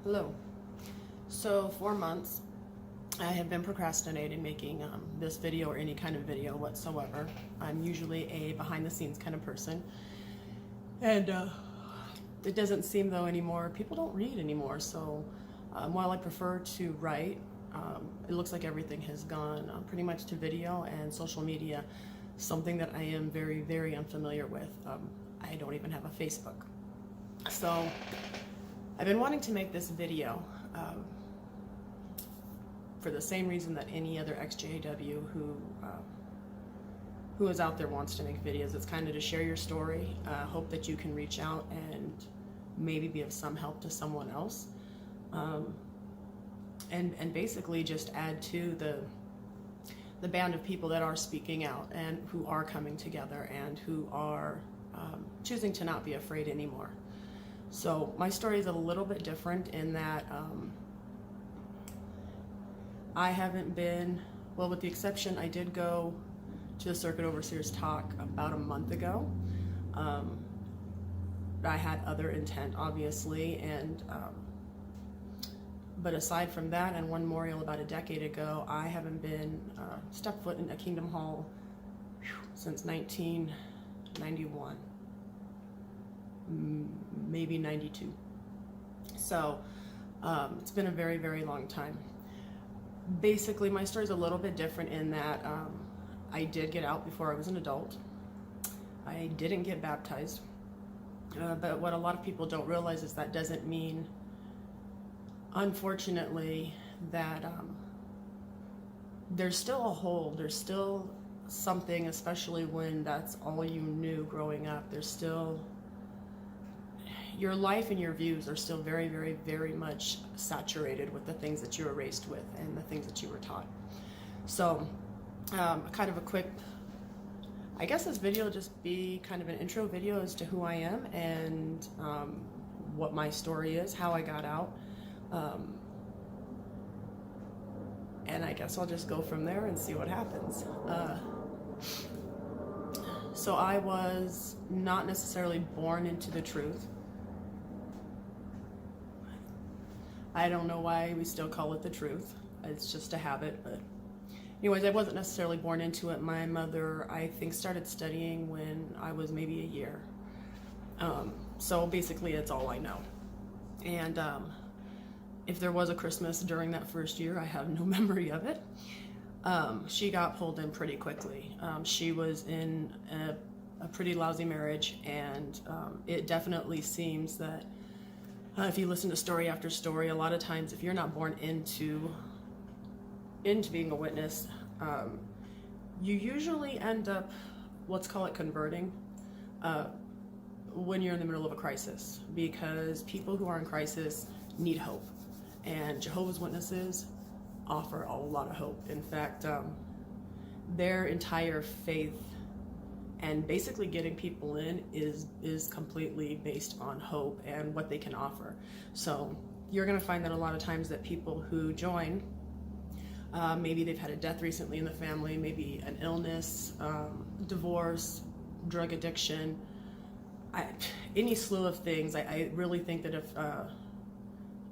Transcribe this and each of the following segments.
Hello. So 4 months I have been procrastinating making this video or any kind of video whatsoever. I'm usually a behind the scenes kind of person, and it doesn't seem though anymore. People don't read anymore, so while I prefer to write, it looks like everything has gone pretty much to video and social media, something that I am very, very unfamiliar with. I don't even have a Facebook. So I've been wanting to make this video for the same reason that any other ex-JW who is out there wants to make videos. It's kind of to share your story, hope that you can reach out and maybe be of some help to someone else, and basically just add to the band of people that are speaking out and who are coming together and who are choosing to not be afraid anymore. So my story is a little bit different in that I haven't been, well, with the exception, I did go to the Circuit Overseer's talk about a month ago. I had other intent, obviously, and but aside from that and one memorial about a decade ago, I haven't been stepped foot in a Kingdom Hall since 1991. Maybe 92. So it's been a very, very long time. Basically, my story is a little bit different in that I did get out before I was an adult. I didn't get baptized, but what a lot of people don't realize is that doesn't mean, unfortunately, that there's still a hole. There's still something, especially when that's all you knew growing up. There's still, your life and your views are still very, very, very much saturated with the things that you were raised with and the things that you were taught. So kind of a quick, I guess this video will just be kind of an intro video as to who I am and what my story is, how I got out. And I guess I'll just go from there and see what happens. So I was not necessarily born into the truth. I don't know why we still call it the truth. It's just a habit, but anyways, I wasn't necessarily born into it. My mother, I think, started studying when I was maybe a year. So basically, it's all I know. And if there was a Christmas during that first year, I have no memory of it. She got pulled in pretty quickly. She was in a pretty lousy marriage, and it definitely seems that if you listen to story after story, a lot of times if you're not born into being a witness, you usually end up, let's call it converting, when you're in the middle of a crisis, because people who are in crisis need hope, and Jehovah's Witnesses offer a lot of hope. In fact, their entire faith and basically getting people in is completely based on hope and what they can offer. So you're going to find that a lot of times that people who join, maybe they've had a death recently in the family, maybe an illness, divorce, drug addiction, any slew of things. I really think that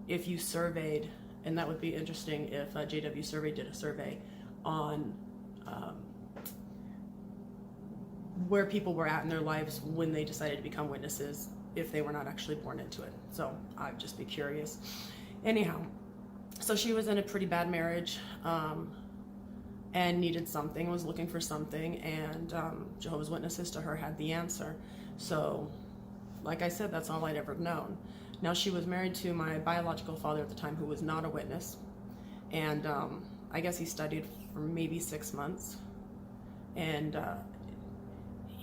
if you surveyed, and that would be interesting if JW Survey did a survey on where people were at in their lives when they decided to become witnesses, if they were not actually born into it. So I'd just be curious. Anyhow, so she was in a pretty bad marriage and needed something, was looking for something, and Jehovah's Witnesses to her had the answer. So like I said, that's all I'd ever known. Now, she was married to my biological father at the time, who was not a witness, and I guess he studied for maybe 6 months, and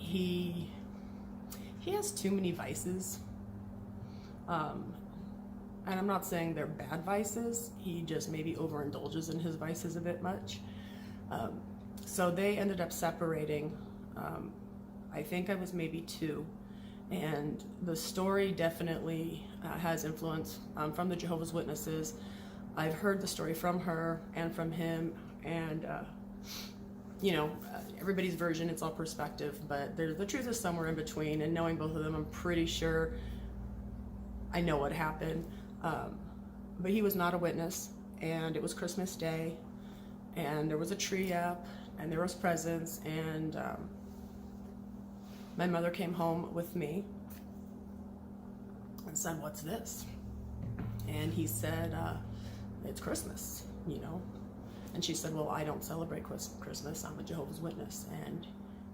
he has too many vices, and I'm not saying they're bad vices. He just maybe overindulges in his vices a bit much. So they ended up separating. I think I was maybe 2. And the story definitely has influence from the Jehovah's Witnesses. I've heard the story from her and from him, and everybody's version, it's all perspective, but the truth is somewhere in between. And knowing both of them, I'm pretty sure I know what happened. but he was not a witness, and it was Christmas Day, and there was a tree up, and there was presents, and my mother came home with me and said, "What's this?" And he said, "It's Christmas, you know." And she said, "Well, I don't celebrate Christmas. I'm a Jehovah's Witness." And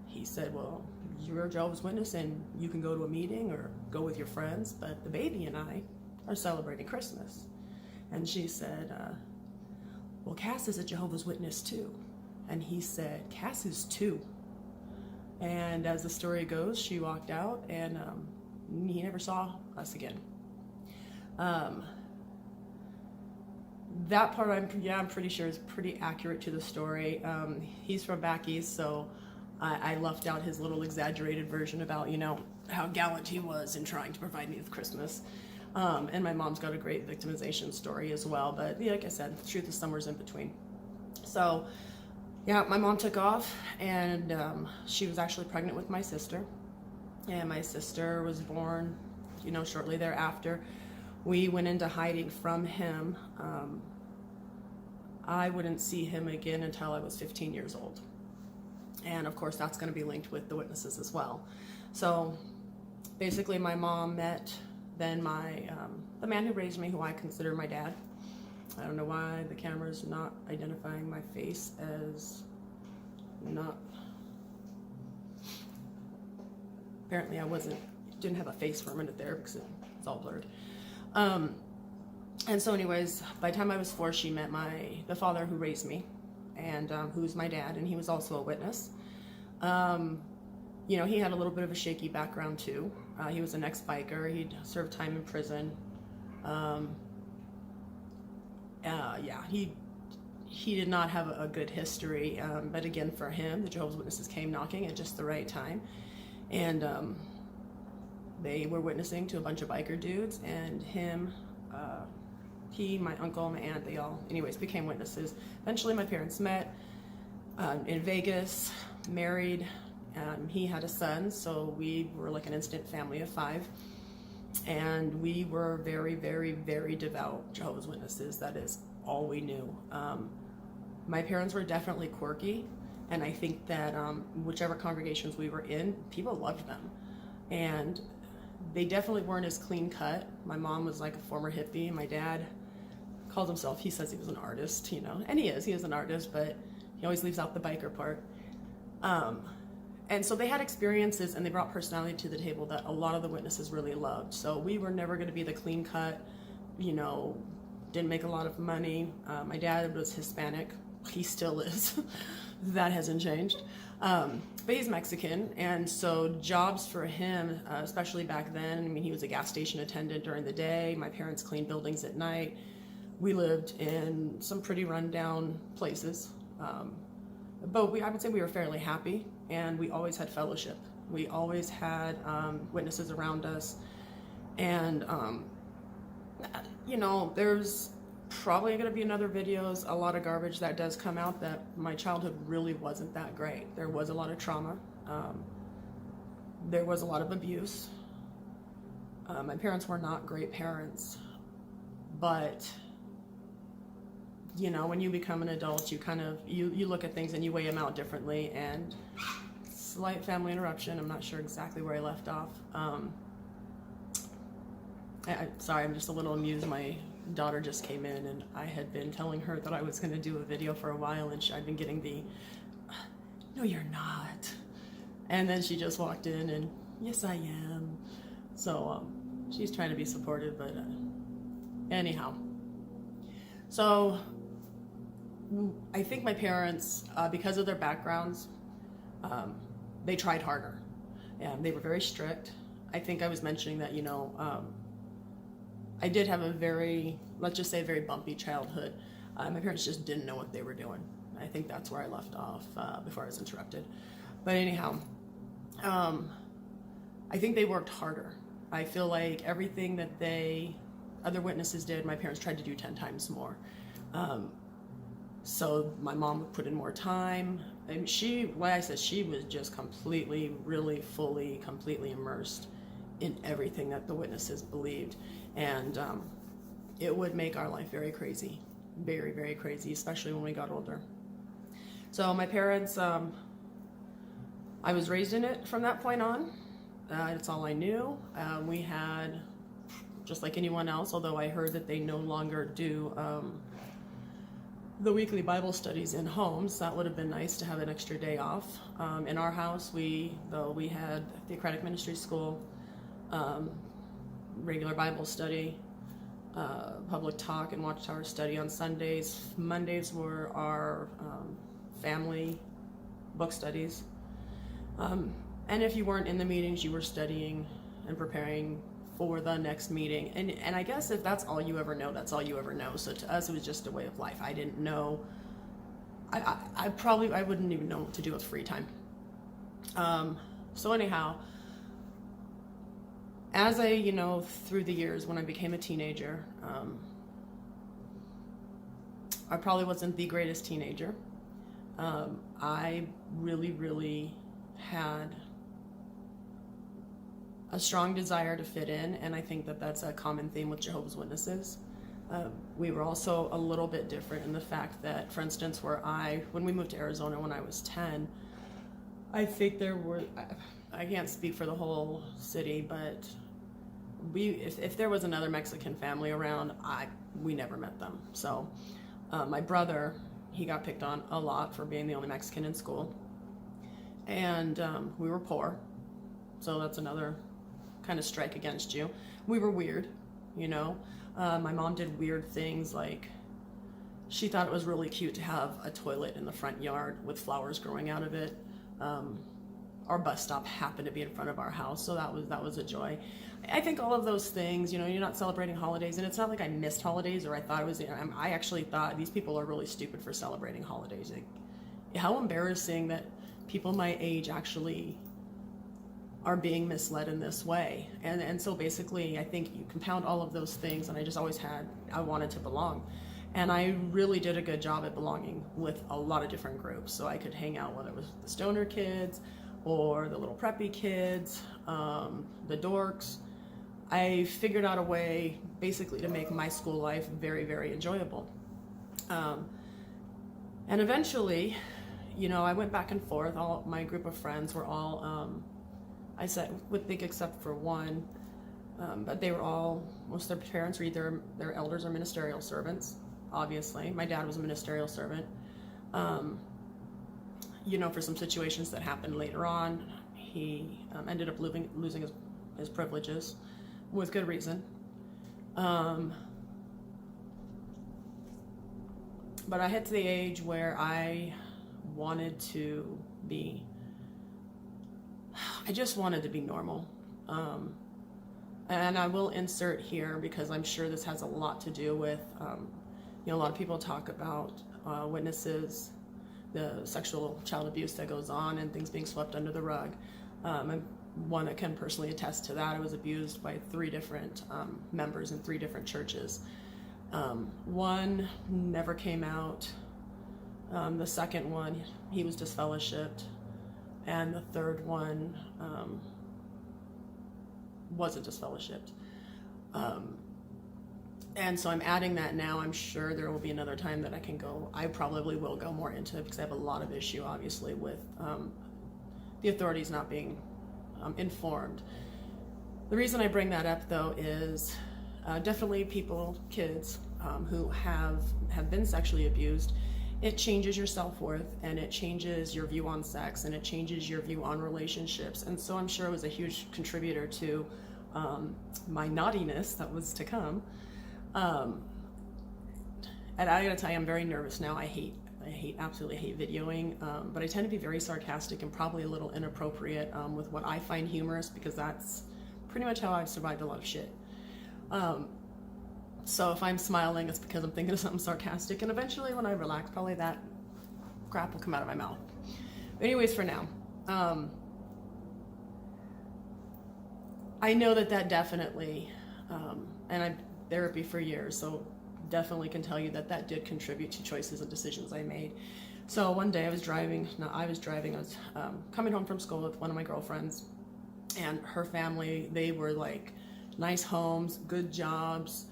he said, "Well, you're a Jehovah's Witness and you can go to a meeting or go with your friends, but the baby and I are celebrating Christmas." And she said, "Well, Cass is a Jehovah's Witness too." And he said, "Cass is too." And as the story goes, she walked out, and he never saw us again. That part, I'm pretty sure is pretty accurate to the story. He's from back east, so I left out his little exaggerated version about, you know, how gallant he was in trying to provide me with Christmas. And my mom's got a great victimization story as well, but yeah, like I said, the truth is somewhere in between. So yeah, my mom took off, and she was actually pregnant with my sister, and my sister was born, you know, shortly thereafter. We went into hiding from him. I wouldn't see him again until I was 15 years old. And of course, that's going to be linked with the witnesses as well. So basically, my mom met then the man who raised me, who I consider my dad. I don't know why the camera's not identifying my face as not. Apparently, didn't have a face for a minute there because it's all blurred. And so anyways, by the time I was 4, she met the father who raised me, and who's my dad, and he was also a witness. You know, he had a little bit of a shaky background too. He was an ex-biker. He'd served time in prison. Yeah, he did not have a good history. But again, for him, the Jehovah's Witnesses came knocking at just the right time, and they were witnessing to a bunch of biker dudes, and he, my uncle, my aunt, they all, anyways, became witnesses. Eventually, my parents met in Vegas, married. He had a son, so we were like an instant family of 5. And we were very, very, very devout Jehovah's Witnesses. That is all we knew. My parents were definitely quirky, and I think that whichever congregations we were in, people loved them. And they definitely weren't as clean cut. My mom was like a former hippie. My dad called himself, he says he was an artist, you know, and he is an artist, but he always leaves out the biker part. And so they had experiences, and they brought personality to the table that a lot of the witnesses really loved. So we were never going to be the clean cut, you know, didn't make a lot of money. My dad was Hispanic. He still is. That hasn't changed. But he's Mexican, and so jobs for him, especially back then, I mean, he was a gas station attendant during the day. My parents cleaned buildings at night. We lived in some pretty rundown places. But I would say we were fairly happy, and we always had fellowship. We always had witnesses around us. And, you know, there's probably going to be another videos, a lot of garbage that does come out, that my childhood really wasn't that great. There was a lot of trauma. There was a lot of abuse. My parents were not great parents, but you know, when you become an adult, you kind of, you look at things and you weigh them out differently. And slight family interruption. I'm not sure exactly where I left off. Sorry, I'm just a little amused. My daughter just came in, and I had been telling her that I was going to do a video for a while, and I'd been getting the, "No, you're not." And then she just walked in, and "Yes, I am." So she's trying to be supportive, but anyhow. So I think my parents, because of their backgrounds, they tried harder, and they were very strict. I think I was mentioning that, you know, I did have a very, let's just say, very bumpy childhood. My parents just didn't know what they were doing. I think that's where I left off before I was interrupted. But anyhow, I think they worked harder. I feel like everything that other witnesses did, my parents tried to do 10 times more. So my mom would put in more time. And like I said, she was just completely, really, fully, completely immersed in everything that the witnesses believed. And it would make our life very crazy, very, very crazy, especially when we got older. So my parents, I was raised in it from that point on. It's all I knew. We had, just like anyone else, although I heard that they no longer do the weekly Bible studies in homes. That would have been nice to have an extra day off. In our house, we had theocratic ministry school, regular Bible study, public talk and Watchtower study on Sundays. Mondays were our family book studies. And if you weren't in the meetings, you were studying and preparing for the next meeting. And I guess if that's all you ever know, that's all you ever know. So to us, it was just a way of life. I didn't know, I wouldn't even know what to do with free time. So anyhow, as I, through the years when I became a teenager, I probably wasn't the greatest teenager. I really, really had a strong desire to fit in, and I think that that's a common theme with Jehovah's Witnesses. We were also a little bit different in the fact that, for instance, when we moved to Arizona when I was 10, I think I can't speak for the whole city, but if there was another Mexican family around, we never met them. So my brother, he got picked on a lot for being the only Mexican in school, and we were poor, so that's another kind of strike against you. We were weird, my mom did weird things, like she thought it was really cute to have a toilet in the front yard with flowers growing out of it. Our bus stop happened to be in front of our house, so that was a joy. I think all of those things, you're not celebrating holidays, and it's not like I missed holidays or I thought it was, I actually thought these people are really stupid for celebrating holidays. Like, how embarrassing that people my age actually are being misled in this way. And so basically, I think you compound all of those things, and I just always I wanted to belong. And I really did a good job at belonging with a lot of different groups. So I could hang out, whether it was the stoner kids or the little preppy kids, the dorks. I figured out a way basically to make my school life very, very enjoyable. And eventually, I went back and forth. All my group of friends were all, I would think except for one, but they were all, most of their parents were either their elders or ministerial servants, obviously. My dad was a ministerial servant. For some situations that happened later on, he ended up losing his privileges with good reason. But I hit to the age where I just wanted to be normal. And I will insert here, because I'm sure this has a lot to do with, a lot of people talk about witnesses, the sexual child abuse that goes on and things being swept under the rug. I'm one that can personally attest to that. I was abused by 3 different members in 3 different churches. One never came out. The second one, he was disfellowshipped. And the third one wasn't disfellowshipped. And so I'm adding that now. I'm sure there will be another time that I can go. I probably will go more into it, because I have a lot of issue, obviously, with the authorities not being informed. The reason I bring that up, though, is definitely kids who have been sexually abused. It changes your self-worth, and it changes your view on sex, and it changes your view on relationships. And so I'm sure it was a much contributor to my naughtiness that was to come. And I gotta tell you, I'm very nervous now. I absolutely hate videoing, but I tend to be very sarcastic and probably a little inappropriate with what I find humorous, because that's pretty much how I've survived a lot of shit. So if I'm smiling, it's because I'm thinking of something sarcastic, and eventually when I relax, probably that crap will come out of my mouth. But anyways, for now, I know that definitely, and I've therapy for years, so definitely can tell you that did contribute to choices and decisions I made. So one day I was coming home from school with one of my girlfriends, and her family, they were like nice homes, good jobs,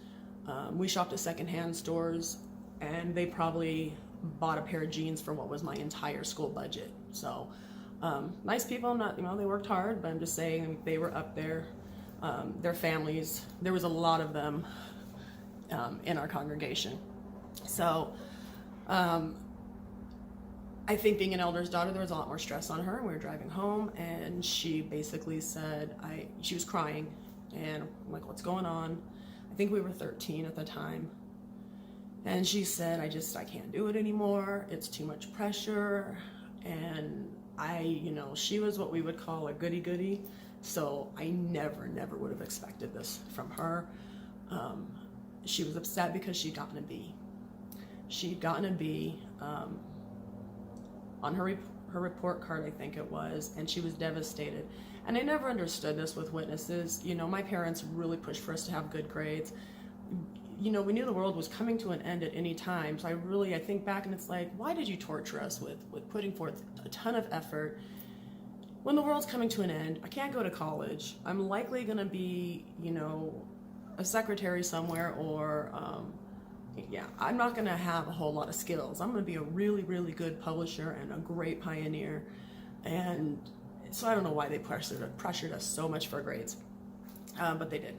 We shopped at secondhand stores, and they probably bought a pair of jeans for what was my entire school budget. So nice people, not, they worked hard, but I'm just saying they were up there. Their families, there was a lot of them in our congregation. So I think being an elder's daughter, there was a lot more stress on her. We were driving home, and she basically said, she was crying, and I'm like, what's going on? I think we were 13 at the time. And she said, I can't do it anymore. It's too much pressure. And she was what we would call a goody-goody. So I never would have expected this from her. She was upset because she'd gotten a B. She'd gotten a B on her report card, I think it was, and she was devastated. And I never understood this with witnesses. My parents really pushed for us to have good grades. We knew the world was coming to an end at any time. So I think back, and it's like, why did you torture us with putting forth a ton of effort when the world's coming to an end? I can't go to college. I'm likely going to be, a secretary somewhere, or I'm not going to have a whole lot of skills. I'm going to be a really, really good publisher and a great pioneer. And so I don't know why they pressured us so much for grades, but they did.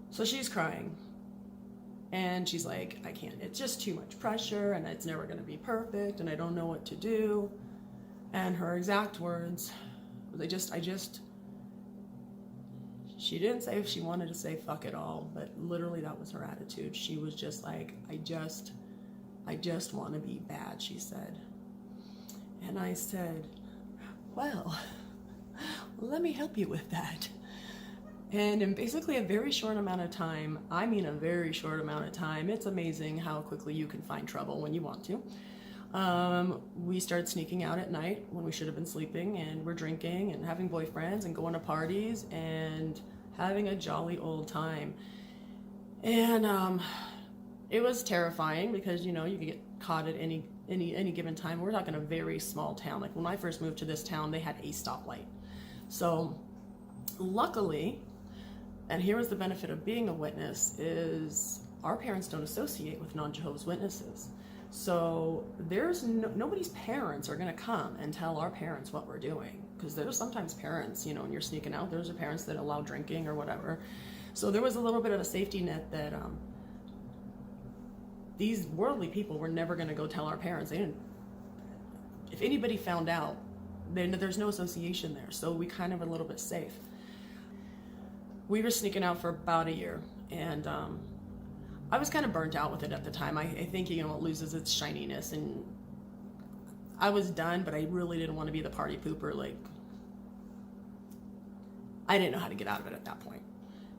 So she's crying, and she's like, I can't, it's just too much pressure, and it's never going to be perfect, and I don't know what to do. And her exact words, she didn't say if she wanted to say fuck it all, but literally that was her attitude. She was just like, I just want to be bad, she said. And I said, well, let me help you with that. And in basically a very short amount of time, it's amazing how quickly you can find trouble when you want to. We started sneaking out at night when we should have been sleeping, and we're drinking and having boyfriends and going to parties and having a jolly old time. And it was terrifying because, you could get caught at any given time. We're talking a very small town. Like when I first moved to this town, they had a stoplight. So luckily, and here was the benefit of being a witness, is our parents don't associate with non-Jehovah's Witnesses. So there's nobody's parents are going to come and tell our parents what we're doing, because there's sometimes parents, when you're sneaking out, there's parents that allow drinking or whatever. So there was a little bit of a safety net that these worldly people were never going to go tell our parents. They didn't. If anybody found out, then there's no association there. So we kind of were a little bit safe. We were sneaking out for about a year, and I was kind of burnt out with it at the time. I think, it loses its shininess, and I was done, but I really didn't want to be the party pooper. Like, I didn't know how to get out of it at that point.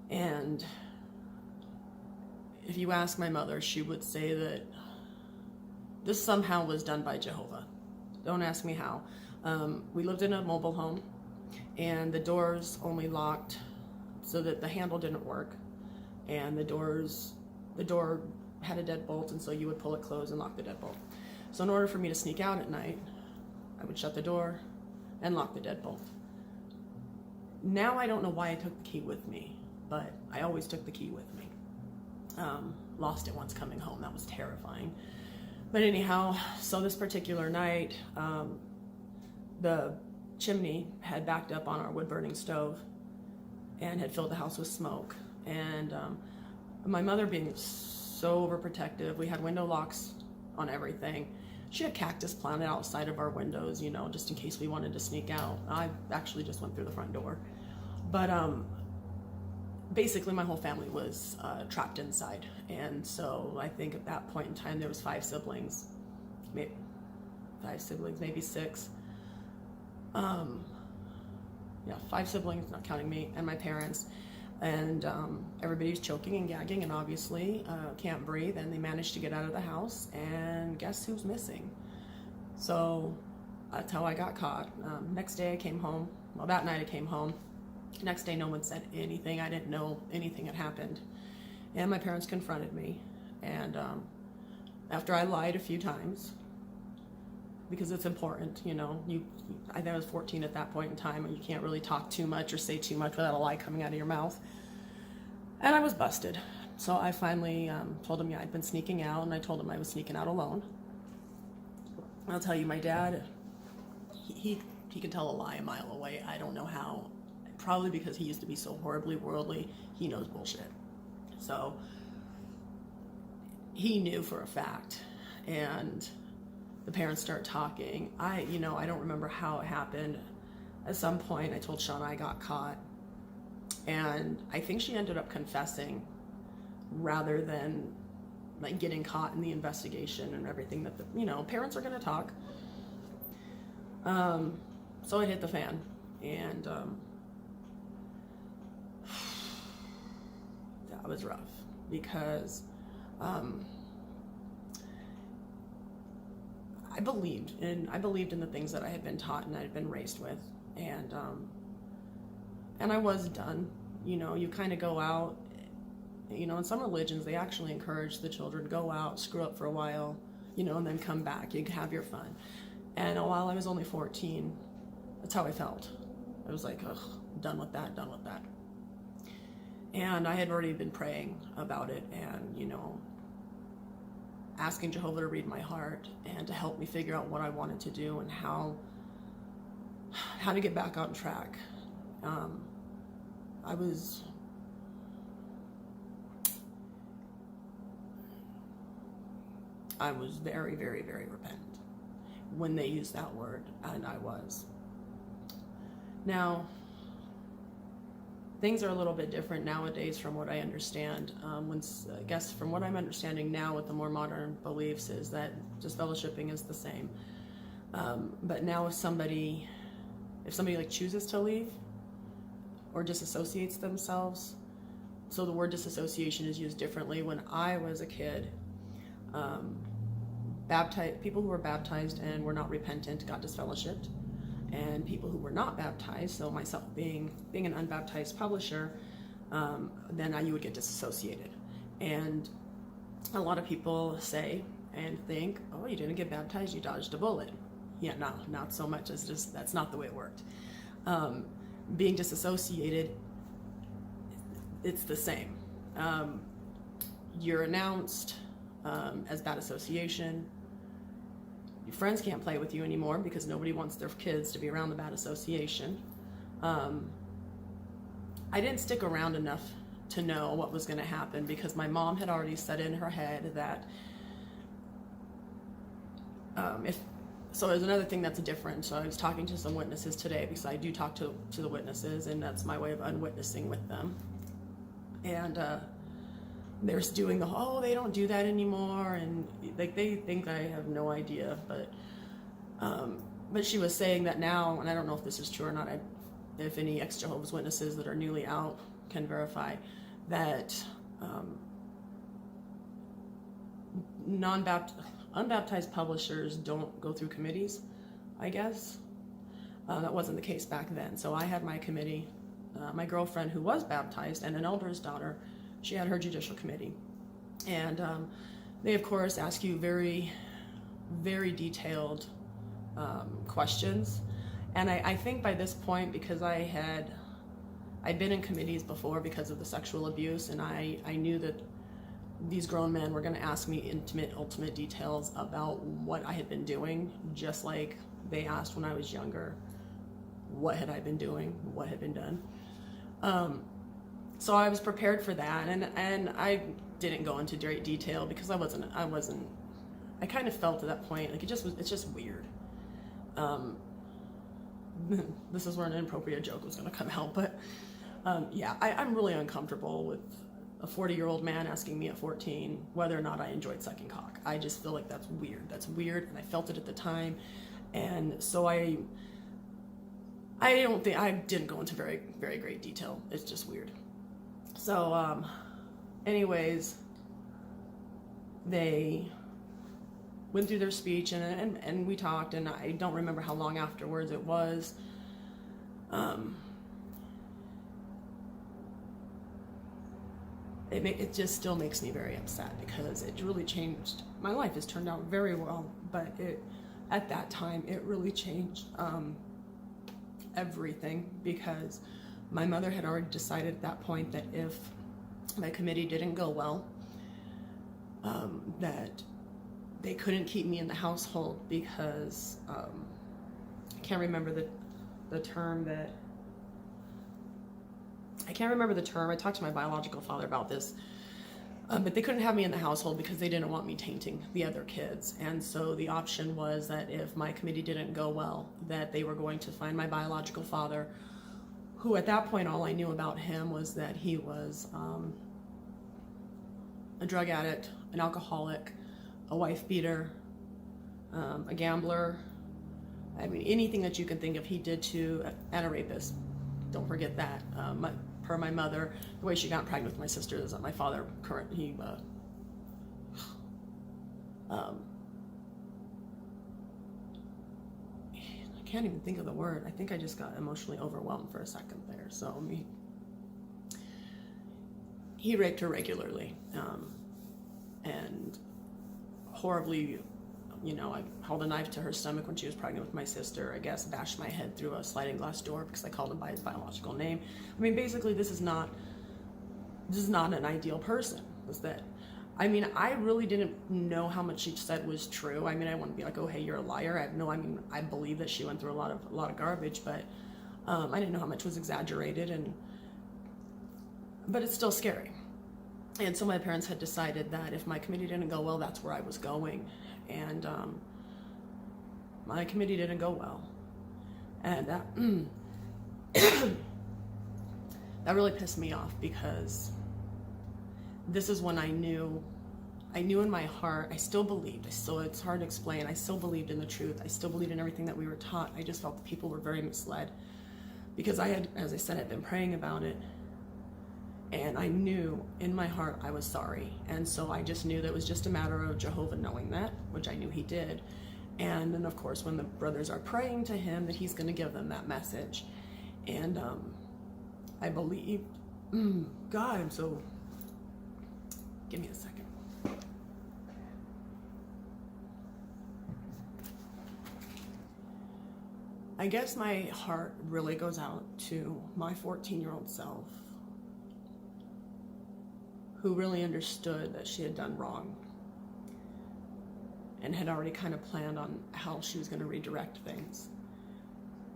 And if you ask my mother, she would say that this somehow was done by Jehovah. Don't ask me how. We lived in a mobile home, and the doors only locked so that the handle didn't work, and the door had a deadbolt, and so you would pull it closed and lock the deadbolt. So in order for me to sneak out at night, I would shut the door and lock the deadbolt. Now I don't know why I took the key with me, but I always took the key with me. Lost it once coming home. That was terrifying. But anyhow, so this particular night, the chimney had backed up on our wood-burning stove and had filled the house with smoke. And my mother, being so overprotective, we had window locks on everything. She had cactus planted outside of our windows, just in case we wanted to sneak out. I actually just went through the front door. But basically my whole family was trapped inside. And so I think at that point in time there was 5 siblings, maybe 6. 5 siblings, not counting me and my parents. And everybody's choking and gagging and obviously can't breathe, and they managed to get out of the house, and guess who's missing? So that's how I got caught. Next day I came home. Well, that night I came home. Next day no one said anything. I didn't know anything had happened. And my parents confronted me. And after I lied a few times, because it's important, you know. I think I was 14 at that point in time, and you can't really talk too much or say too much without a lie coming out of your mouth. And I was busted. So I finally told him, yeah, I'd been sneaking out, and I told him I was sneaking out alone. I'll tell you, my dad, he can tell a lie a mile away. I don't know how. Probably because he used to be so horribly worldly, he knows bullshit. So he knew for a fact. And the parents start talking. I don't remember how it happened. At some point, I told Shauna I got caught. And I think she ended up confessing rather than like getting caught in the investigation and everything that parents are going to talk. So it hit the fan, and that was rough because I believed in the things that I had been taught and I had been raised with, and I was done. You kind of go out. In some religions, they actually encourage the children to go out, screw up for a while, and then come back. You can have your fun. And while I was only 14, that's how I felt. I was like, ugh, done with that. And I had already been praying about it and, asking Jehovah to read my heart and to help me figure out what I wanted to do and how to get back on track. I was very, very, very repentant when they used that word, and I was. Now, things are a little bit different nowadays from what I understand. I guess from what I'm understanding now with the more modern beliefs is that just fellowshipping is the same. But now if somebody like chooses to leave or disassociates themselves, so the word disassociation is used differently. When I was a kid, people who were baptized and were not repentant got disfellowshipped, and people who were not baptized, so myself being an unbaptized publisher, then you would get disassociated. And a lot of people say and think, oh, you didn't get baptized, you dodged a bullet. Yeah, no, not so much. As just that's not the way it worked. Being disassociated, it's the same. You're announced as bad association. Your friends can't play with you anymore because nobody wants their kids to be around the bad association. I didn't stick around enough to know what was going to happen because my mom had already set in her head that so there's another thing that's different. So I was talking to some witnesses today because I do talk to the witnesses, and that's my way of unwitnessing with them. And they're doing they don't do that anymore, and like they think I have no idea, but she was saying that now, and I don't know if this is true or not. If any ex-Jehovah's Witnesses that are newly out can verify that unbaptized publishers don't go through committees, I guess. That wasn't the case back then. So I had my committee. My girlfriend, who was baptized, and an elder's daughter, she had her judicial committee. And they, of course, ask you very, very detailed questions. And I think by this point, because I'd been in committees before because of the sexual abuse, and I knew that these grown men were going to ask me ultimate details about what I had been doing, just like they asked when I was younger, what had I been doing, what had been done. So I was prepared for that, and I didn't go into great detail because I kind of felt at that point like it's just weird. This is where an inappropriate joke was going to come out, but I'm really uncomfortable with a 40-year-old man asking me at 14 whether or not I enjoyed sucking cock. I just feel like that's weird, and I felt it at the time, and so I didn't go into very, very great detail. It's just weird. So, anyways, they went through their speech and we talked, and I don't remember how long afterwards it was. It just still makes me very upset because it really changed. My life has turned out very well, but at that time, it really changed everything, because my mother had already decided at that point that if my committee didn't go well, that they couldn't keep me in the household because I can't remember the term that I can't remember the term. I talked to my biological father about this, but they couldn't have me in the household because they didn't want me tainting the other kids. And so the option was that if my committee didn't go well, that they were going to find my biological father, who at that point all I knew about him was that he was a drug addict, an alcoholic, a wife beater, a gambler. I mean, anything that you can think of he did to, and a rapist. Don't forget that. Per my mother, the way she got pregnant with my sister is that my father I can't even think of the word. I think I just got emotionally overwhelmed for a second there. So he raped her regularly, and horribly. I held a knife to her stomach when she was pregnant with my sister. I guess bashed my head through a sliding glass door because I called him by his biological name. I mean, basically, this is not an ideal person. I really didn't know how much she said was true. I mean, I want to be like, oh, hey, you're a liar. I believe that she went through a lot of garbage, but I didn't know how much was exaggerated, but it's still scary. And so my parents had decided that if my committee didn't go well, that's where I was going. And my committee didn't go well. And that really pissed me off, because this is when I knew in my heart, I still believed. It's hard to explain. I still believed in the truth. I still believed in everything that we were taught. I just felt the people were very misled, because I had, as I said, I'd been praying about it. And I knew in my heart I was sorry. And so I just knew that it was just a matter of Jehovah knowing that, which I knew he did. And then, of course, when the brothers are praying to him, that he's going to give them that message. And I believed, God, I'm so, give me a second. I guess my heart really goes out to my 14-year-old self, who really understood that she had done wrong and had already kind of planned on how she was going to redirect things.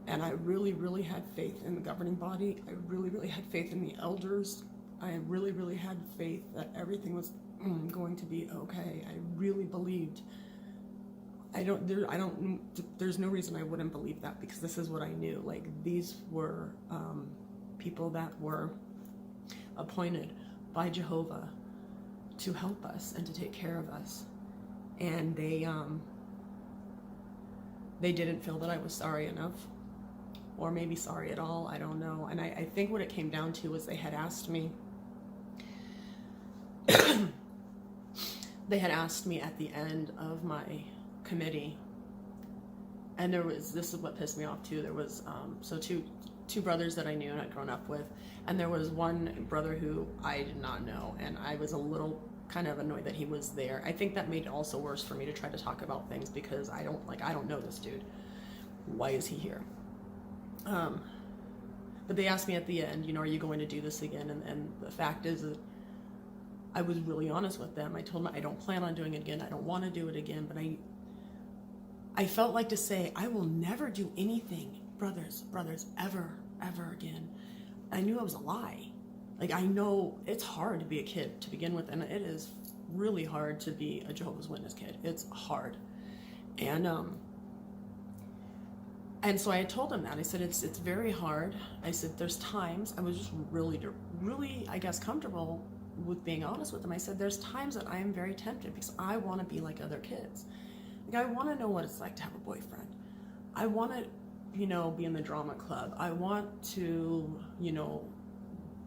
And I really, really had faith in the governing body. I really, really had faith in the elders. I really, really had faith that everything was going to be okay. I really believed. There's no reason I wouldn't believe that, because this is what I knew. Like, these were people that were appointed by Jehovah to help us and to take care of us. And they didn't feel that I was sorry enough, or maybe sorry at all, I don't know. And I think what it came down to was they had asked me at the end of my committee, and this is what pissed me off too, there was two brothers that I knew and I'd grown up with, and there was one brother who I did not know, and I was a little kind of annoyed that he was there. I think that made it also worse for me to try to talk about things, because I don't know this dude. Why is he here? But they asked me at the end, are you going to do this again? And the fact is that I was really honest with them. I told them I don't plan on doing it again. I don't want to do it again, but I felt like to say, I will never do anything, brothers, ever again. I knew it was a lie. Like, I know it's hard to be a kid to begin with, and it is really hard to be a Jehovah's Witness kid. It's hard. And so I had told him that. I said, it's very hard. I said, there's times, I was just really, I guess, comfortable with being honest with him. I said, there's times that I am very tempted, because I want to be like other kids. Like, I want to know what it's like to have a boyfriend. I want to, be in the drama club. I want to,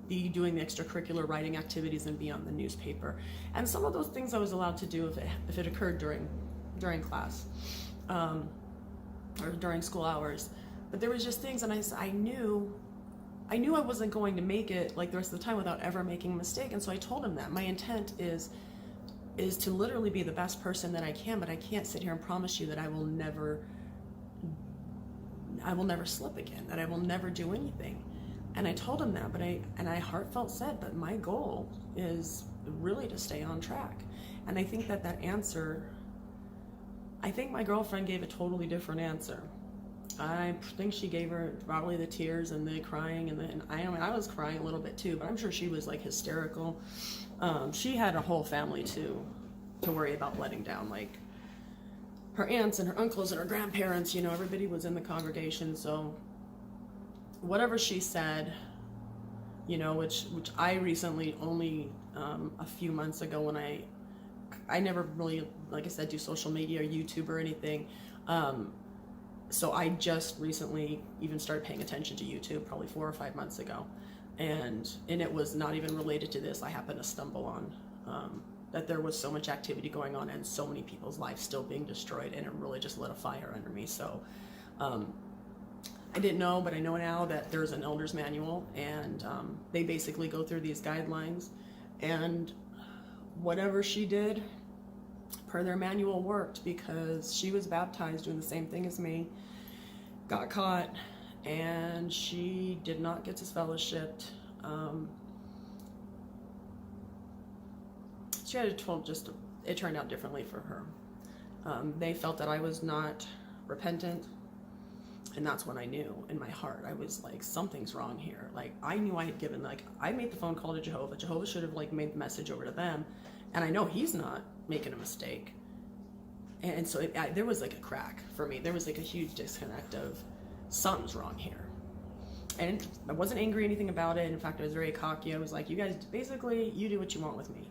be doing the extracurricular writing activities and be on the newspaper. And some of those things I was allowed to do if it occurred during class, or during school hours. But there was just things, and I knew I wasn't going to make it like the rest of the time without ever making a mistake. And so I told him that my intent is is to literally be the best person that I can, but I can't sit here and promise you that I will never slip again, that I will never do anything. And I told him that, but I heartfelt said, but my goal is really to stay on track. And I think that answer, I think my girlfriend gave a totally different answer. I think she gave her probably the tears and the crying, and I was crying a little bit too, but I'm sure she was like hysterical. She had a whole family to worry about letting down, like her aunts and her uncles and her grandparents, everybody was in the congregation. So whatever she said, which I recently only a few months ago, when I never really, like I said, do social media or YouTube or anything. So I just recently even started paying attention to YouTube, probably 4 or 5 months ago. And it was not even related to this. I happened to stumble on that there was so much activity going on and so many people's lives still being destroyed, and it really just lit a fire under me. So I didn't know, but I know now that there's an elder's manual, and they basically go through these guidelines, and whatever she did per their manual worked, because she was baptized doing the same thing as me, got caught, and she did not get disfellowshipped. She had it turned out differently for her. They felt that I was not repentant, and that's when I knew in my heart, I was like, something's wrong here. Like, I knew I had given, like, I made the phone call to Jehovah. Jehovah should have, like, made the message over to them, and I know he's not making a mistake. And so there was like a crack for me. There was like a huge disconnect of something's wrong here. And I wasn't angry or anything about it. In fact, I was very cocky. I was like, you guys, basically, you do what you want with me.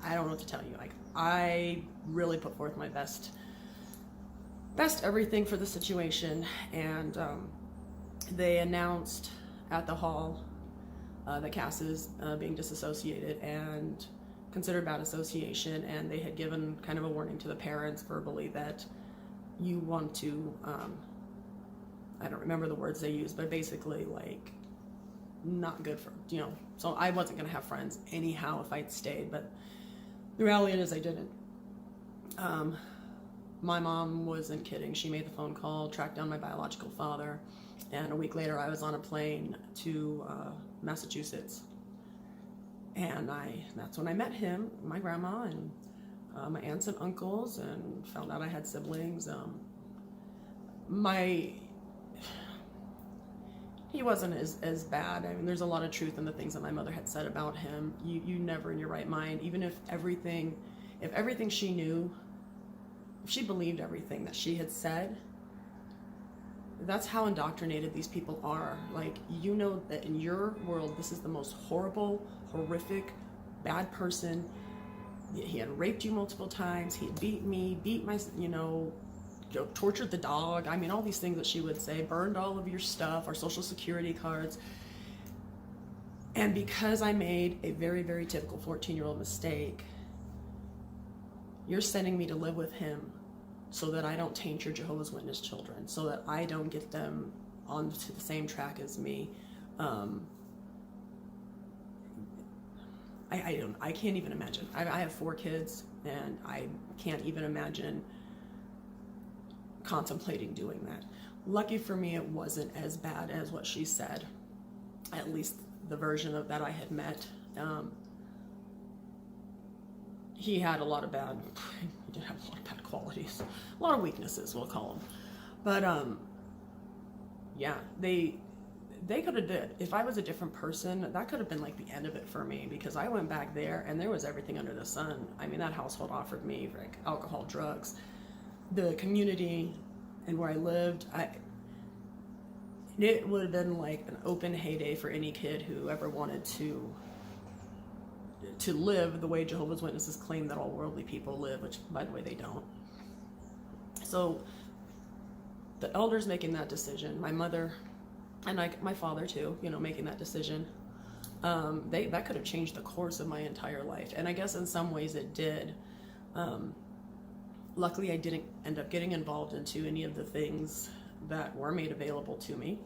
I don't know what to tell you. Like, I really put forth my best everything for the situation. And they announced at the hall that Cass is being disassociated and considered bad association, and they had given kind of a warning to the parents verbally that you want to, I don't remember the words they used, but basically like not good for, so I wasn't going to have friends anyhow if I'd stayed, but the reality is I didn't. My mom wasn't kidding. She made the phone call, tracked down my biological father, and a week later I was on a plane to Massachusetts. And that's when I met him, my grandma, and my aunts and uncles, and found out I had siblings. He wasn't as bad. I mean, there's a lot of truth in the things that my mother had said about him. You never in your right mind, even if everything she knew, if she believed everything that she had said, that's how indoctrinated these people are. Like, that in your world, this is the most horrible, horrific, bad person. He had raped you multiple times. He had beat me, tortured the dog. I mean, all these things that she would say, burned all of your stuff, our social security cards. And because I made a very, very typical 14-year-old mistake, you're sending me to live with him so that I don't taint your Jehovah's Witness children, so that I don't get them onto the same track as me. I can't even imagine. I have 4 kids, and I can't even imagine contemplating doing that. Lucky for me, it wasn't as bad as what she said, at least the version of that I had met. He had he did have a lot of bad qualities, a lot of weaknesses, we'll call them. But yeah, they could have did. If I was a different person, that could have been like the end of it for me, because I went back there and there was everything under the sun. I mean, that household offered me like alcohol, drugs, the community, and where I lived. It would have been like an open heyday for any kid who ever wanted to live the way Jehovah's Witnesses claim that all worldly people live, which, by the way, they don't. So the elders making that decision, my mother and my father too, making that decision, that could have changed the course of my entire life. And I guess in some ways it did. Luckily, I didn't end up getting involved into any of the things that were made available to me.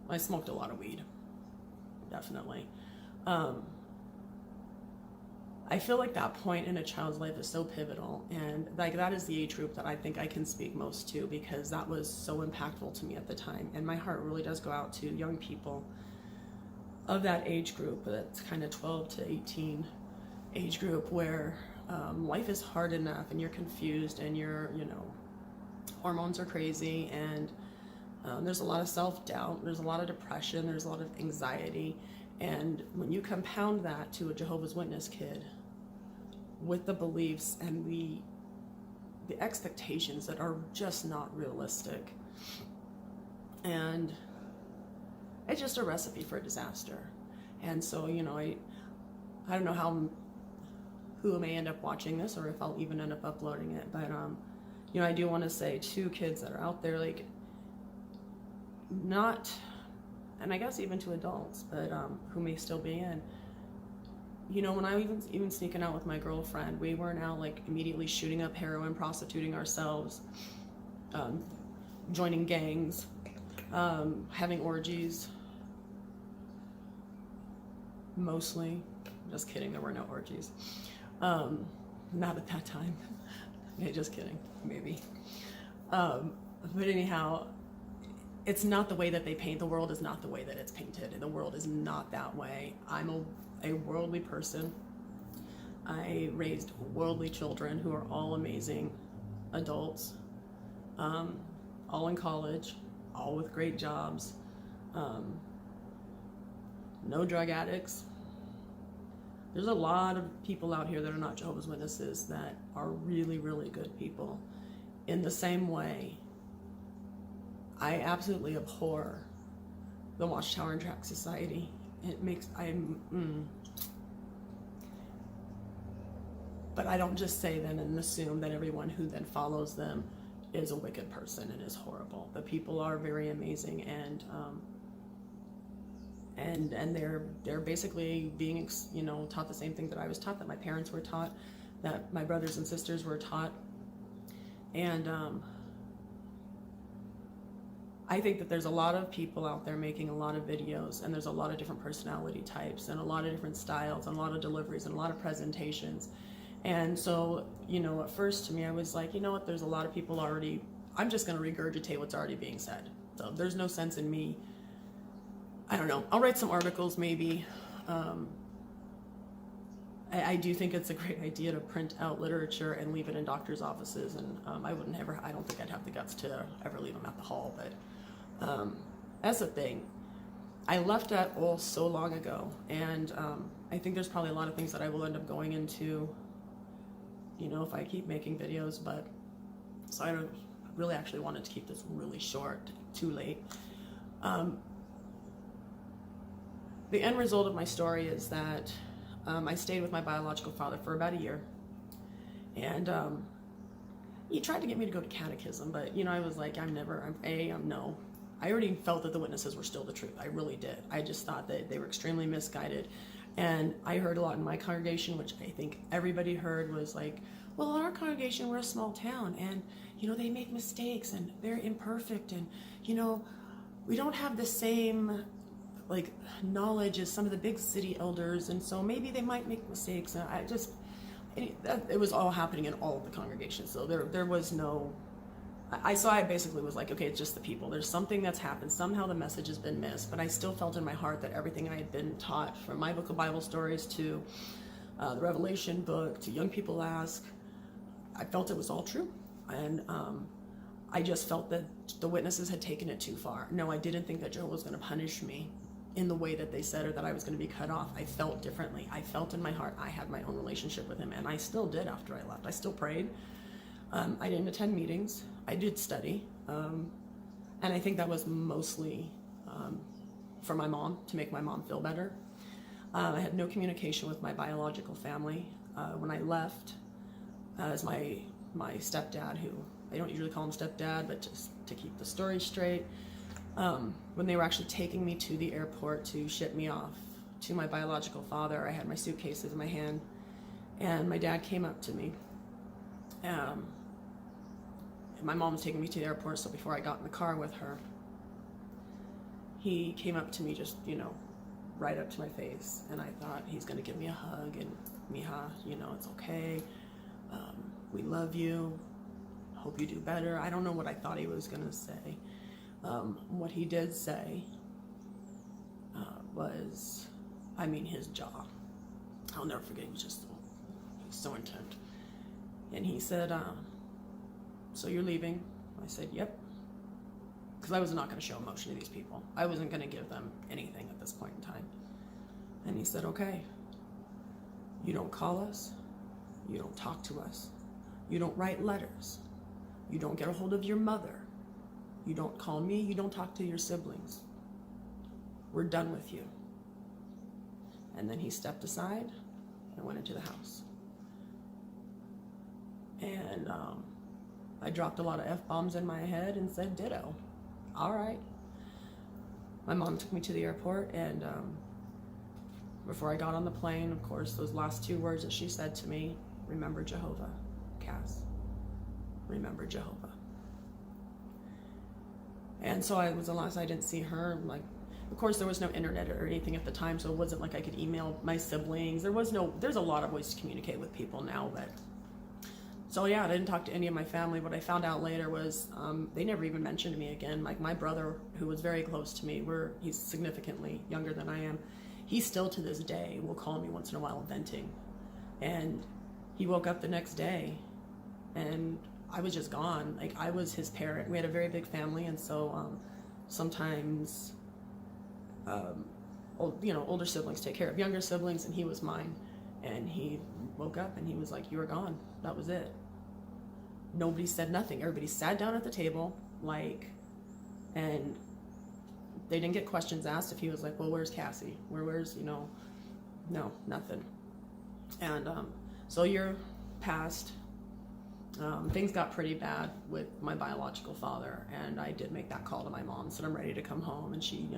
I smoked a lot of weed, definitely. I feel like that point in a child's life is so pivotal, and like that is the age group that I think I can speak most to, because that was so impactful to me at the time. And my heart really does go out to young people of that age group, that's kind of 12 to 18 age group, where life is hard enough and you're confused and you're, hormones are crazy, and there's a lot of self-doubt, there's a lot of depression, there's a lot of anxiety. And when you compound that to a Jehovah's Witness kid with the beliefs and the expectations that are just not realistic, and it's just a recipe for disaster. And so, I don't know who may end up watching this, or if I'll even end up uploading it, but I do want to say to kids that are out there, like, not, and I guess even to adults, but who may still be in, when I even sneaking out with my girlfriend, we were now like immediately shooting up heroin, prostituting ourselves, joining gangs, having orgies. Mostly, just kidding, there were no orgies. Not at that time. Okay, just kidding, maybe. But anyhow, it's not the way that they paint. The world is not the way that it's painted. The world is not that way. I'm a worldly person. I raised worldly children who are all amazing adults, all in college, all with great jobs, no drug addicts. There's a lot of people out here that are not Jehovah's Witnesses that are really, really good people. In the same way, I absolutely abhor the Watchtower and Tract society. But I don't just say them and assume that everyone who then follows them is a wicked person and is horrible. The people are very amazing, and they're basically being, taught the same thing that I was taught, that my parents were taught, that my brothers and sisters were taught. And I think that there's a lot of people out there making a lot of videos, and there's a lot of different personality types and a lot of different styles and a lot of deliveries and a lot of presentations. And so, at first to me, I was like, what, there's a lot of people already, I'm just going to regurgitate what's already being said. So there's no sense in me, I don't know, I'll write some articles maybe. I do think it's a great idea to print out literature and leave it in doctors' offices, and I don't think I'd have the guts to ever leave them at the hall, but that's the thing. I left that all so long ago, and I think there's probably a lot of things that I will end up going into, if I keep making videos, but so I really actually wanted to keep this really short, too late. The end result of my story is that I stayed with my biological father for about a year, and he tried to get me to go to catechism, but I was like, I'm no. I already felt that the witnesses were still the truth. I really did. I just thought that they were extremely misguided. And I heard a lot in my congregation, which I think everybody heard, was like, well, in our congregation, we're a small town, and they make mistakes and they're imperfect, and we don't have the same knowledge as some of the big city elders, and so maybe they might make mistakes. And it was all happening in all of the congregations, so there was no, I basically was like, okay, it's just the people. There's something that's happened. Somehow the message has been missed, but I still felt in my heart that everything I had been taught, from my book of Bible stories to the Revelation book to Young People Ask, I felt it was all true. And I just felt that the witnesses had taken it too far. No, I didn't think that Jehovah was going to punish me in the way that they said, or that I was going to be cut off. I felt differently. I felt in my heart I had my own relationship with him, and I still did after I left. I still prayed. I didn't attend meetings. I did study. And I think that was mostly for my mom, to make my mom feel better. I had no communication with my biological family. When I left, as my stepdad, who I don't usually call him stepdad, but just to keep the story straight, when they were actually taking me to the airport to ship me off to my biological father, I had my suitcases in my hand, and my dad came up to me. My mom was taking me to the airport, so before I got in the car with her, he came up to me just, right up to my face, and I thought he's going to give me a hug and, mija, you know, it's okay. We love you. Hope you do better. I don't know what I thought he was going to say. What he did say was, I mean, his jaw. I'll never forget. He was so intent. And he said, so you're leaving? I said, yep. Because I was not going to show emotion to these people. I wasn't going to give them anything at this point in time. And he said, okay. You don't call us. You don't talk to us. You don't write letters. You don't get a hold of your mother. You don't call me. You don't talk to your siblings. We're done with you. And then he stepped aside and went into the house. And I dropped a lot of F-bombs in my head and said ditto. All right. My mom took me to the airport, and before I got on the plane, of course, those last 2 words that she said to me, remember Jehovah, Cass. Remember Jehovah. And so I was the last I didn't see her. Like, of course, there was no internet or anything at the time, so it wasn't like I could email my siblings. There's a lot of ways to communicate with people now, but so yeah, I didn't talk to any of my family. What I found out later was they never even mentioned me again. Like my brother, who was very close to me, he's significantly younger than I am. He still to this day will call me once in a while venting. And he woke up the next day and I was just gone. Like I was his parent. We had a very big family, and so sometimes older siblings take care of younger siblings, and he was mine. And he woke up and he was like, you were gone. That was it. Nobody said nothing. Everybody sat down at the table, and they didn't get questions asked. If he was like, well, where's Cassie? Where's, no, nothing. And so a year passed. Things got pretty bad with my biological father, and I did make that call to my mom, said I'm ready to come home, and she,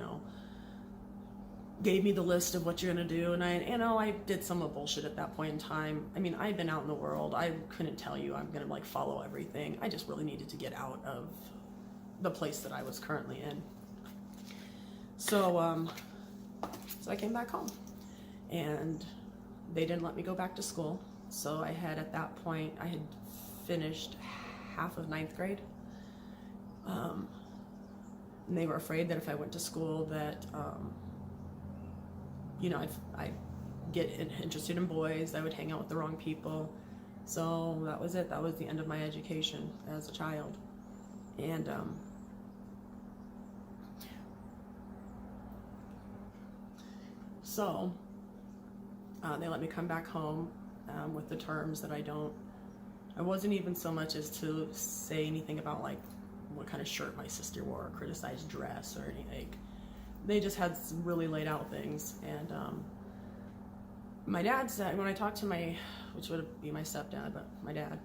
gave me the list of what you're gonna do, and I did some of bullshit at that point in time. I mean, I'd been out in the world. I couldn't tell you I'm gonna follow everything. I just really needed to get out of the place that I was currently in. So I came back home, and they didn't let me go back to school. So I had, at that point, I had finished half of 9th grade. And they were afraid that if I went to school that, I'd get interested in boys, I would hang out with the wrong people. So that was it. That was the end of my education as a child. And so they let me come back home with the terms that I wasn't even so much as to say anything about what kind of shirt my sister wore, or criticized dress or anything. They just had some really laid out things. And my dad said, when I talked to which would be my stepdad, but my dad,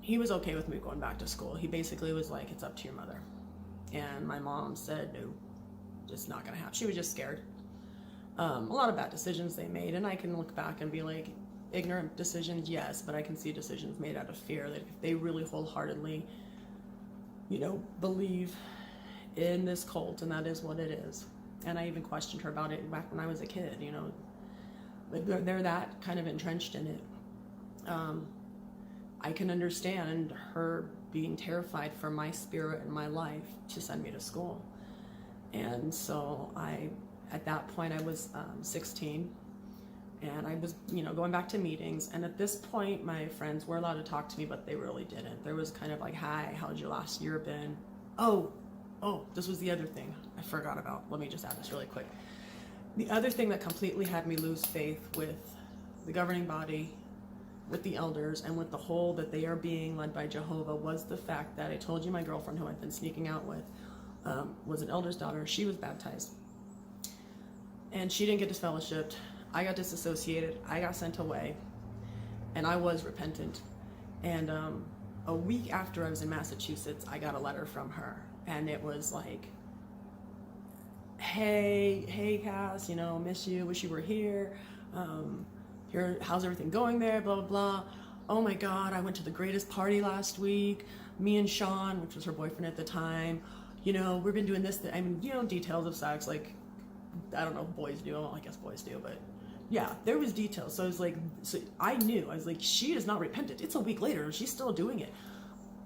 he was okay with me going back to school. He basically was like, it's up to your mother. And my mom said, no, it's not gonna happen. She was just scared. A lot of bad decisions they made, and I can look back and be like, ignorant decisions, yes, but I can see decisions made out of fear, that if they really wholeheartedly, believe in this cult, and that is what it is. And I even questioned her about it back when I was a kid, they're that kind of entrenched in it. I can understand her being terrified for my spirit and my life to send me to school. And so at that point I was 16, and I was, going back to meetings. And at this point, my friends were allowed to talk to me, but they really didn't. There was kind of like, hi, how's your last year been? Oh, this was the other thing I forgot about. Let me just add this really quick. The other thing that completely had me lose faith with the governing body, with the elders, and with the whole that they are being led by Jehovah was the fact that I told you my girlfriend, who I've been sneaking out with, was an elder's daughter. She was baptized. And she didn't get disfellowshipped. I got disassociated. I got sent away. And I was repentant. And a week after I was in Massachusetts, I got a letter from her. And it was like, hey Cass, miss you, wish you were here. How's everything going there, blah, blah, blah. Oh my God, I went to the greatest party last week. Me and Sean, which was her boyfriend at the time, we've been doing this, details of sex, I don't know if boys do. Well, I guess boys do, but yeah, there was details. So I was like, so I knew. I was like, she is not repentant. It's a week later and she's still doing it.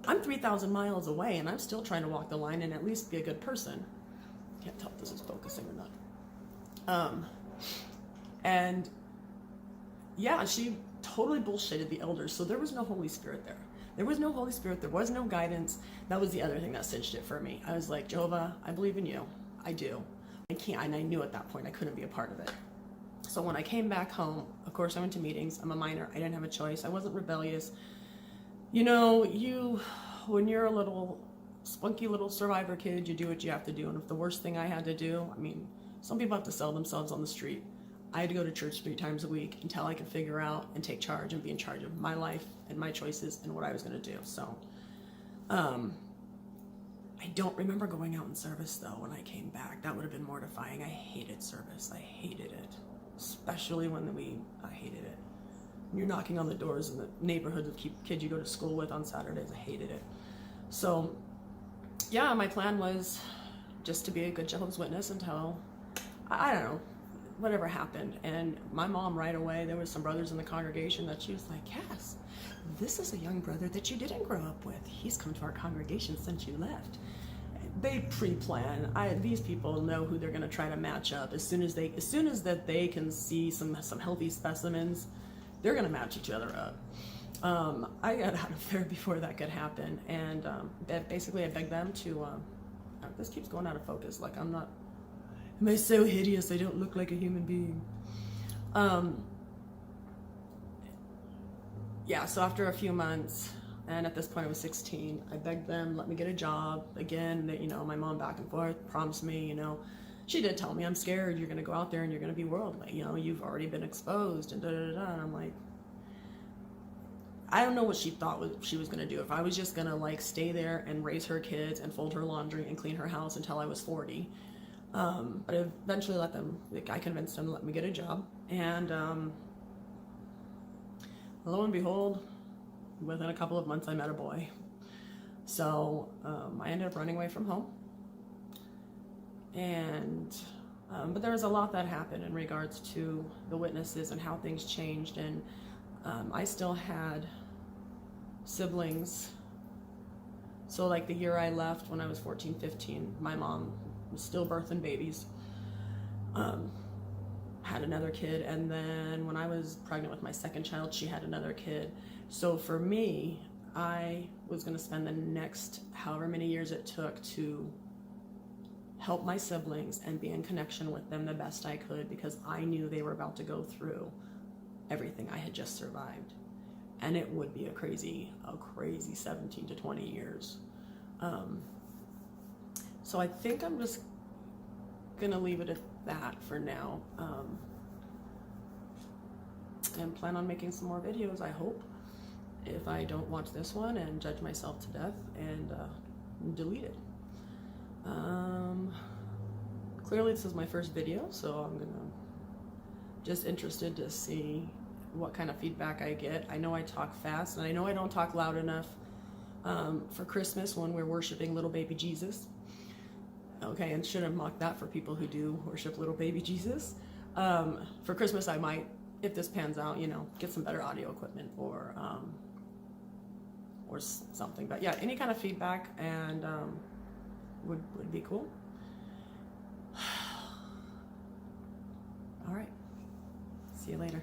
I'm 3,000 miles away and I'm still trying to walk the line and at least be a good person. Can't tell if this is focusing or not. And yeah, she totally bullshitted the elders. So there was no Holy Spirit there. There was no Holy Spirit. There was no guidance. That was the other thing that cinched it for me. I was like, Jehovah, I believe in you. I do. I can't. And I knew at that point I couldn't be a part of it. So when I came back home, of course I went to meetings. I'm a minor. I didn't have a choice. I wasn't rebellious. You know, when you're a little spunky little survivor kid, you do what you have to do. And if the worst thing I had to do, I mean, some people have to sell themselves on the street. I had to go to church 3 times a week until I could figure out and take charge and be in charge of my life and my choices and what I was going to do. So, I don't remember going out in service though when I came back. That would have been mortifying. I hated service. I hated it. Especially when I hated it. You're knocking on the doors in the neighborhoods of kids you go to school with on Saturdays. I hated it. So, yeah, my plan was just to be a good Jehovah's Witness until, I don't know, whatever happened. And my mom right away, there was some brothers in the congregation that she was like, yes, this is a young brother that you didn't grow up with. He's come to our congregation since you left. They pre-plan. These people know who they're going to try to match up. As soon as that they can see some healthy specimens, they're going to match each other up. I got out of there before that could happen, and basically I begged them to. This keeps going out of focus. Like am I so hideous? I don't look like a human being. Yeah. So after a few months. And at this point I was 16, I begged them, let me get a job. Again, that, you know, my mom back and forth promised me, you know, she did tell me, I'm scared, you're going to go out there and you're going to be worldly. You know, you've already been exposed and da-da-da-da. And I'm like, I don't know what she thought she was going to do. If I was just going to like stay there and raise her kids and fold her laundry and clean her house until I was 40. But I eventually I convinced them to let me get a job. And lo and behold, within a couple of months, I met a boy. So I ended up running away from home. And but there was a lot that happened in regards to the witnesses and how things changed. And I still had siblings. So like the year I left when I was 14, 15, my mom was still birthing babies. Had another kid, and then when I was pregnant with my second child, she had another kid. So for me, I was going to spend the next however many years it took to help my siblings and be in connection with them the best I could, because I knew they were about to go through everything I had just survived. And it would be a crazy 17 to 20 years. So I think I'm just going to leave it at that for now. And plan on making some more videos, I hope. If I don't watch this one and judge myself to death and delete it. Clearly this is my first video, so I'm just interested to see what kind of feedback I get. I know I talk fast, and I know I don't talk loud enough for Christmas when we're worshiping little baby Jesus. Okay, and shouldn't mock that for people who do worship little baby Jesus. For Christmas I might, if this pans out, you know, get some better audio equipment or something. But yeah, any kind of feedback and would be cool. All right, see you later.